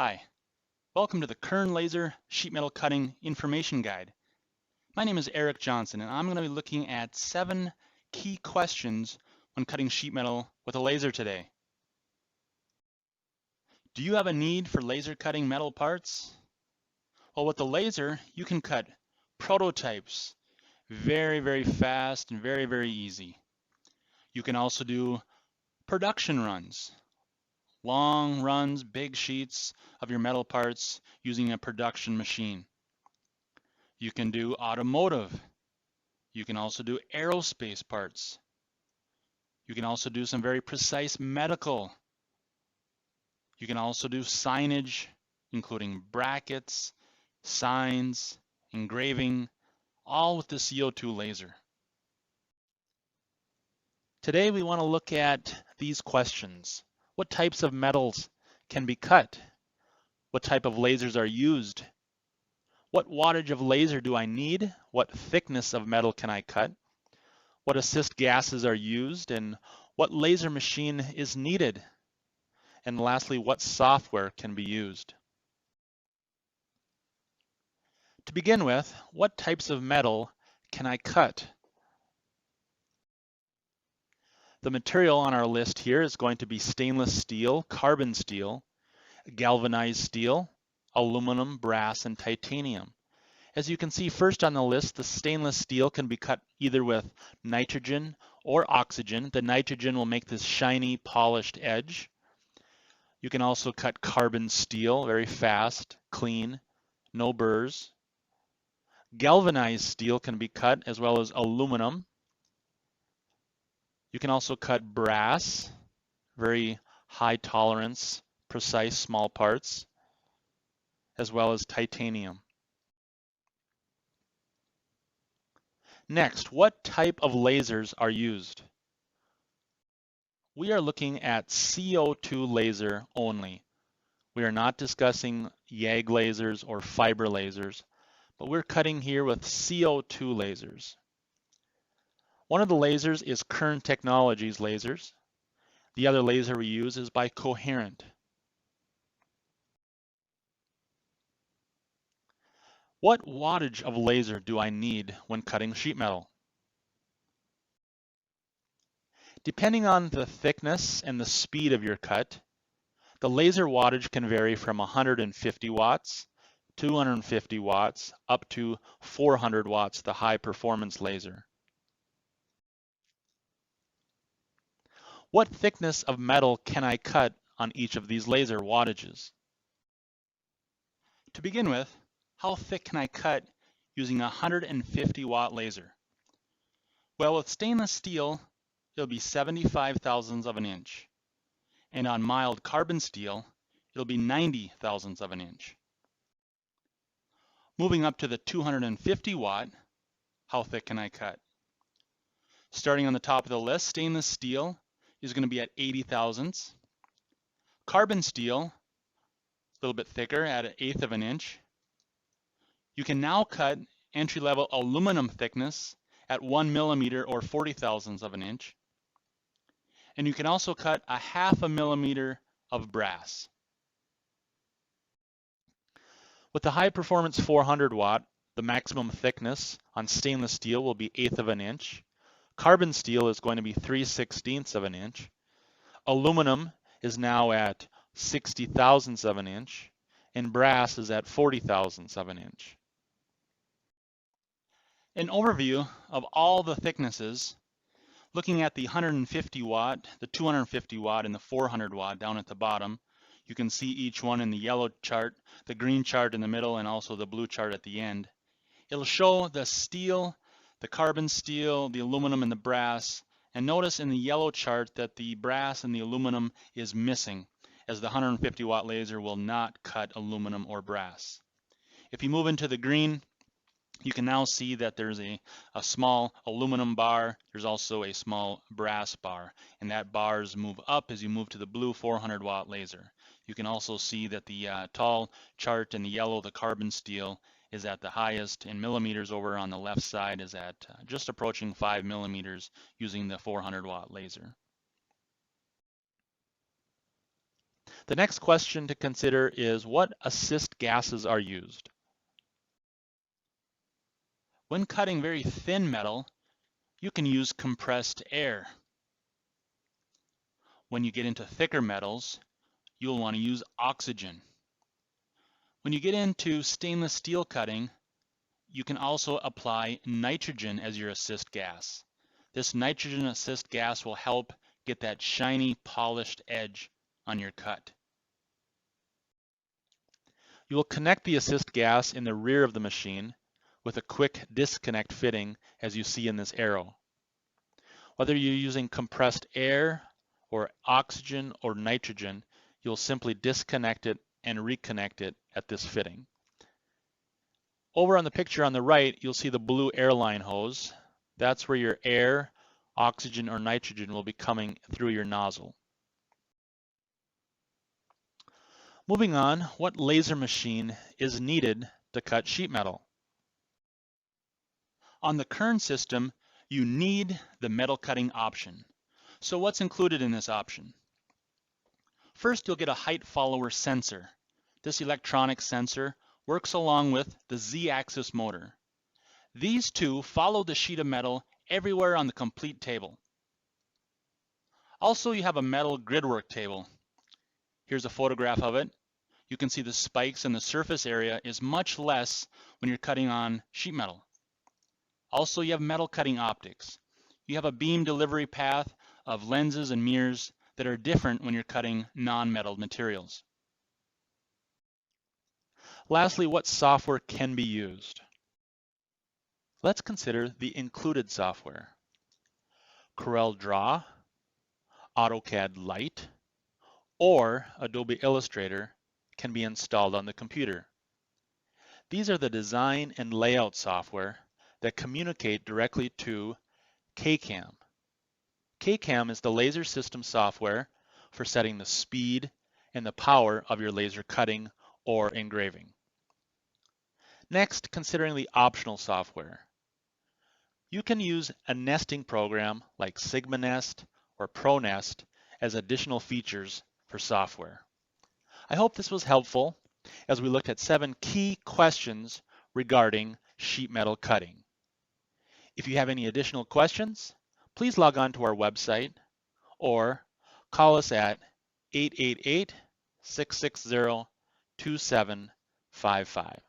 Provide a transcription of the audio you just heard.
Hi, welcome to the Kern Laser Sheet Metal Cutting Information Guide. My name is Eric Johnson and I'm going to be looking at 7 key questions when cutting sheet metal with a laser today. Do you have a need for laser cutting metal parts? Well, with the laser, you can cut prototypes very fast and very easy. You can also do production runs. Long runs, big sheets of your metal parts using a production machine. You can do automotive. You can also do aerospace parts. You can also do some very precise medical. You can also do signage, including brackets, signs, engraving, all with the CO2 laser. Today we want to look at these questions. What types of metals can be cut? What type of lasers are used? What wattage of laser do I need? What thickness of metal can I cut? What assist gases are used? And what laser machine is needed? And lastly, what software can be used? To begin with, what types of metal can I cut? The material on our list here is going to be stainless steel, carbon steel, galvanized steel, aluminum, brass, and titanium. As you can see first on the list, the stainless steel can be cut either with nitrogen or oxygen. The nitrogen will make this shiny, polished edge. You can also cut carbon steel very fast, clean, no burrs. Galvanized steel can be cut as well as aluminum. You can also cut brass, very high tolerance, precise small parts, as well as titanium. Next, what type of lasers are used? We are looking at CO2 laser only. We are not discussing YAG lasers or fiber lasers, but we're cutting here with CO2 lasers. One of the lasers is Kern Technologies lasers. The other laser we use is by Coherent. What wattage of laser do I need when cutting sheet metal? Depending on the thickness and the speed of your cut, the laser wattage can vary from 150 watts, 250 watts, up to 400 watts, the high performance laser. What thickness of metal can I cut on each of these laser wattages? To begin with, how thick can I cut using a 150 watt laser? Well, with stainless steel, it'll be 75 thousandths of an inch. And on mild carbon steel, it'll be 90 thousandths of an inch. Moving up to the 250 watt, how thick can I cut? Starting on the top of the list, stainless steel is going to be at 80 thousandths. Carbon steel, a little bit thicker at 1/8 of an inch. You can now cut entry-level aluminum thickness at 1 millimeter or 40 thousandths of an inch. And you can also cut 1/2 millimeter of brass. With the high performance 400 watt, the maximum thickness on stainless steel will be 1/8 of an inch. Carbon steel is going to be 3/16 of an inch. Aluminum is now at 60 thousandths of an inch, and brass is at 40 thousandths of an inch. An overview of all the thicknesses, looking at the 150 watt, the 250 watt, and the 400 watt down at the bottom, you can see each one in the yellow chart, the green chart in the middle, and also the blue chart at the end. It'll show the steel, the carbon steel, the aluminum, and the brass. And notice in the yellow chart that the brass and the aluminum is missing, as the 150 watt laser will not cut aluminum or brass. If you move into the green, you can now see that there's a small aluminum bar. There's also a small brass bar, and that bars move up as you move to the blue 400 watt laser. You can also see that the tall chart in the yellow, the carbon steel, is at the highest in millimeters. Over on the left side is at just approaching 5 millimeters using the 400 watt laser. The next question to consider is what assist gases are used? When cutting very thin metal, you can use compressed air. When you get into thicker metals, you'll want to use oxygen. When you get into stainless steel cutting, you can also apply nitrogen as your assist gas. This nitrogen assist gas will help get that shiny, polished edge on your cut. You will connect the assist gas in the rear of the machine with a quick disconnect fitting as you see in this arrow. Whether you're using compressed air or oxygen or nitrogen, you'll simply disconnect it and reconnect it at this fitting. Over on the picture on the right, you'll see the blue airline hose. That's where your air, oxygen, or nitrogen will be coming through your nozzle. Moving on, what laser machine is needed to cut sheet metal? On the Kern system, you need the metal cutting option. So what's included in this option? First, you'll get a height follower sensor. This electronic sensor works along with the Z-axis motor. These two follow the sheet of metal everywhere on the complete table. Also, you have a metal gridwork table. Here's a photograph of it. You can see the spikes and the surface area is much less when you're cutting on sheet metal. Also, you have metal cutting optics. You have a beam delivery path of lenses and mirrors that are different when you're cutting non-metal materials. Lastly, what software can be used? Let's consider the included software. CorelDRAW, AutoCAD Lite, or Adobe Illustrator can be installed on the computer. These are the design and layout software that communicate directly to KCAM. KCAM is the laser system software for setting the speed and the power of your laser cutting or engraving. Next, considering the optional software. You can use a nesting program like SigmaNest or ProNest as additional features for software. I hope this was helpful as we looked at 7 key questions regarding sheet metal cutting. If you have any additional questions, please log on to our website or call us at 888-660-2755.